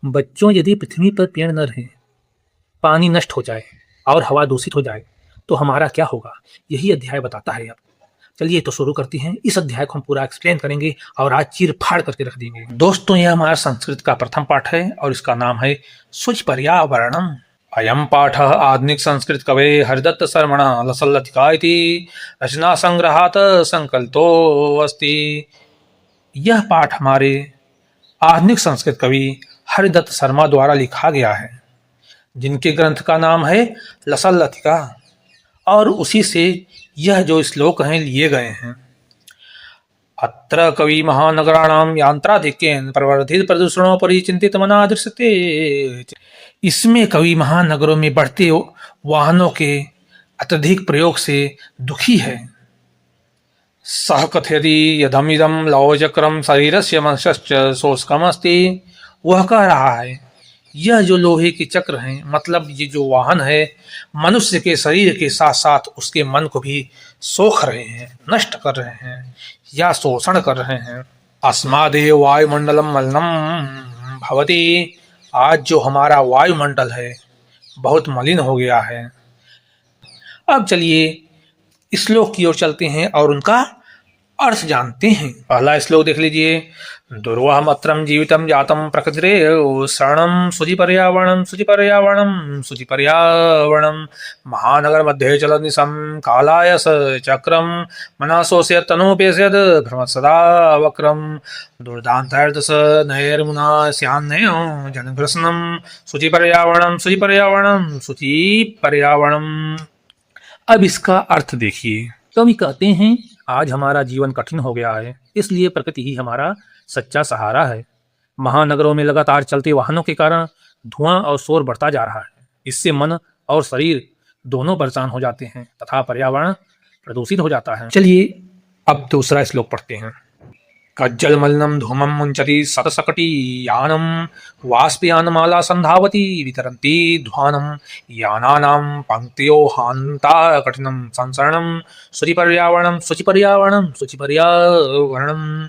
बच्चों, यदि पृथ्वी पर पेड़ न रहे, पानी नष्ट हो जाए और हवा दूषित हो जाए तो हमारा क्या होगा, यही अध्याय बताता है। अब चलिए तो शुरू करते हैं। इस अध्याय को हम पूरा एक्सप्लेन करेंगे और आज चीर फाड़ करके रख देंगे। दोस्तों, यह हमारा संस्कृत का प्रथम पाठ है और इसका नाम है शुचि पर्यावरणम। अयम पाठ आधुनिक संस्कृत कवे हरिदत्त शर्मण लसल्लतिका इति रचना संग्रहात संकल्पो अस्ति। यह पाठ हमारे आधुनिक संस्कृत कवि हरिदत्त शर्मा द्वारा लिखा गया है, जिनके ग्रंथ का नाम है लसल्लतिका, और उसी से यह जो श्लोक हैं लिए गए हैं। अत्र कवि महानगराणाम यांत्राधिक्येन प्रवर्धित प्रदूषणोपरि चिंतित मना दृश्यते। इसमें कवि महानगरों में बढ़ते वाहनों के अत्यधिक प्रयोग से दुखी है। सह कथयति यदमिदं लौहचक्रम शरीरस्य मनसश्च शोषकमस्ति। वह कह रहा है, यह जो लोहे के चक्र हैं, मतलब ये जो वाहन है, मनुष्य के शरीर के साथ साथ उसके मन को भी सोख रहे हैं, नष्ट कर रहे हैं या शोषण कर रहे हैं। अस्मादेव वायुमंडलम मलिनम भवति। आज जो हमारा वायुमंडल है बहुत मलिन हो गया है। अब चलिए श्लोक की ओर चलते हैं और उनका अर्थ जानते हैं। पहला श्लोक देख लीजिए। दुर्वाहमत्रम जीवितम जातम प्रकृतिरेव शरणम शुचि पर्यावरणम शुचि पर्यावरणम शुचि पर्यावरणम महानगर मध्ये चलनिसम कालाय चक्रम मनसोस्य तनोपेस्यद भ्रमत् सदा वक्रम दुर्दान्तर्दश नैर्मुना स्यान्नयो जनघृष्णम शुचि पर्यावरणम शुचि पर्यावरणम शुचि पर्यावरणम। अब इसका अर्थ देखिए। कवि कहते हैं, आज हमारा जीवन कठिन हो गया है, इसलिए प्रकृति ही हमारा सच्चा सहारा है। महानगरों में लगातार चलते वाहनों के कारण धुआं और शोर बढ़ता जा रहा है। इससे मन और शरीर दोनों परेशान हो जाते हैं तथा पर्यावरण प्रदूषित हो जाता है। चलिए अब दूसरा श्लोक पढ़ते हैं। कज्जल मलिनम धूमम मुंचति सतसकटी यानम वाष्पयानमाला संधावती वितरन्ति ध्वानम यानानां पंक्तियो हान्ता कठिनम संसरणम शुचि पर्यावरणम शुचि पर्यावरणम शुचि पर्यावरणम।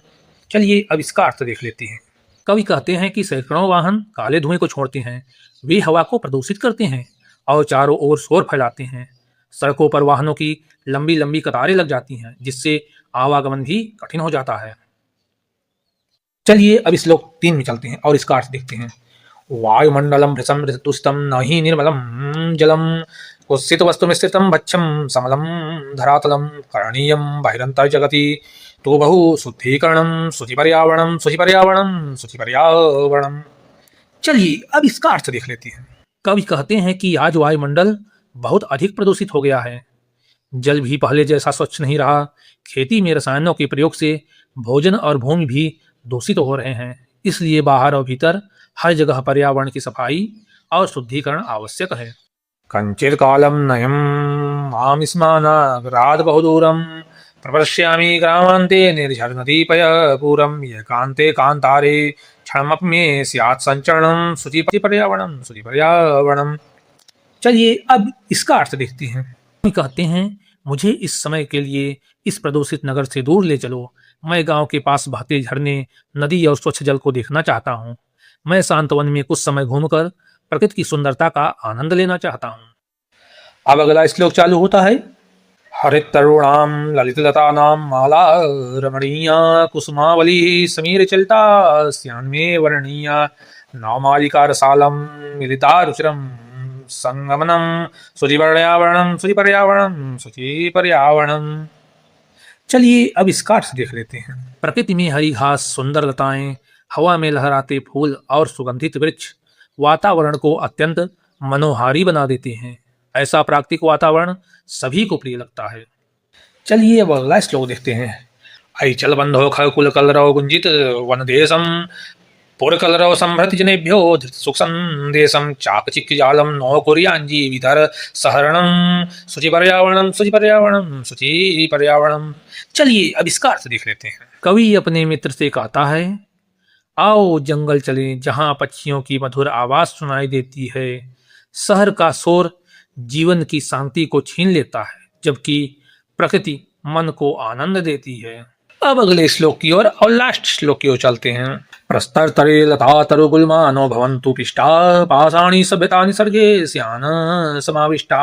चलिए अब इसका अर्थ देख लेते हैं। कवि कहते हैं कि सैकड़ों वाहन काले धुएं को छोड़ते हैं, वे हवा को प्रदूषित करते हैं और चारों ओर शोर फैलाते हैं। सड़कों पर वाहनों की लंबी लंबी कतारें लग जाती हैं, जिससे आवागमन भी कठिन हो जाता है। चलिए अब श्लोक 3 में चलते हैं और इसका अर्थ देखते हैं। वायुमंडलम भृशम ऋतुस्तम न ही निर्मलम जलम कुत्सित वस्तु मिश्रितम भक्षम समलम धरातलम करणीयम बहिरंतर जगति तो बहु शुद्धीकरणम शुचि पर्यावरणम शुचि पर्यावरणम शुचि पर्यावरणम। चलिए अब इसका अर्थ देख लेते हैं। कवि कहते हैं कि आज वायुमंडल बहुत अधिक प्रदूषित हो गया है। जल भी पहले जैसा स्वच्छ नहीं रहा। खेती में रसायनों के प्रयोग से भोजन और भूमि भी दूषित हो रहे हैं। इसलिए बाहर और भीतर हर जगह पर्यावरण की सफाई और शुद्धिकरण आवश्यक है। कंचित कालम नयम माम स्मानाग्राद बहुदूरम प्रपश्यामि ग्रामांते निर्झरनदीपय पूरम एकांते कांतारे क्षणमप्ये स्यात् संचरणम शुचि पर्यावरणम शुचि पर्यावरणम। चलिए अब इसका अर्थ देखते हैं। कहते हैं, मुझे इस समय के लिए इस प्रदूषित नगर से दूर ले चलो। मैं गांव के पास बहते झरने, नदी और स्वच्छ जल को देखना चाहता हूँ। मैं शांत वन में कुछ समय घूमकर प्रकृति की सुंदरता का आनंद लेना चाहता हूँ। अब अगला श्लोक चालू होता है। हरित तरुणाम ललित लतानाम माला रमणीया कुसुमावली समीर चलता श्यामे वर्णीया नवमालिका रसालम मिलिता रुचिरम संगमनम शुचि पर्यावरणम शुचि पर्यावरणम शुचि पर्यावरणम। चलिए अब इसका अर्थ देख लेते हैं। प्रकृति में हरी घास, सुंदर लताएं, हवा में लहराते फूल और सुगंधित वृक्ष वातावरण को अत्यंत मनोहारी बना देते हैं। ऐसा प्राकृतिक वातावरण सभी को प्रिय लगता है। चलिए अब अगला श्लोक देखते हैं। ऐचल बंधो खकुल कलरव गुंजित वन देशम पुरकलरव संभृत जनेभ्यो धृत सुख संदेशम चाकचिक्य जालम नो कुर्याञ्जी विधर सहरणम शुचि पर्यावरणम शुचि पर्यावरणम शुचि पर्यावरणम। चलिए अब इसका अर्थ देख लेते हैं। कवि अपने मित्र से कहता है, आओ जंगल चलें जहां पक्षियों की मधुर आवाज सुनाई देती है। शहर का शोर जीवन की शांति को छीन लेता है, जबकि प्रकृति मन को आनंद देती है। अब अगले श्लोक की ओर और लास्ट श्लोक की ओर चलते हैं। प्रस्तर तरे लता तरुगुल्मानो भवन्तु पिष्टा पाषाणी सभ्यतानि सर्गे स्यान समाविष्टा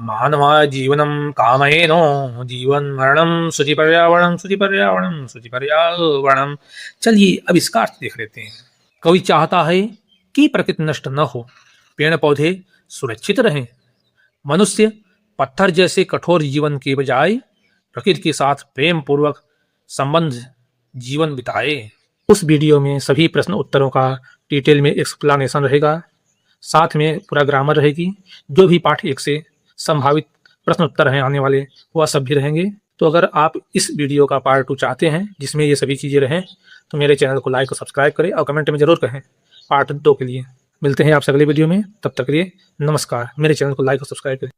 मानवा जीवनम कामयेनो जीवन मरणम शुचि पर्यावरणम शुचि पर्यावरणम शुचि पर्यावरणम। चलिए अब इसका अर्थ देख लेते हैं। कवि चाहता है कि प्रकृति नष्ट न हो, पेड़ पौधे सुरक्षित रहें, मनुष्य पत्थर जैसे कठोर जीवन के बजाय प्रकृति के साथ प्रेम पूर्वक संबंध जीवन बिताए। उस वीडियो में सभी प्रश्न उत्तरों का डिटेल में एक्सप्लेनेशन रहेगा, साथ में पूरा ग्रामर रहेगी। जो भी पाठ 1 से संभावित प्रश्न उत्तर हैं आने वाले, वह सब भी रहेंगे। तो अगर आप इस वीडियो का पार्ट 2 चाहते हैं जिसमें ये सभी चीज़ें रहें, तो मेरे चैनल को लाइक और सब्सक्राइब करें और कमेंट में ज़रूर कहें पार्ट 2 के लिए। मिलते हैं आपसे अगले वीडियो में, तब तक के लिए नमस्कार। मेरे चैनल को लाइक और सब्सक्राइब करें।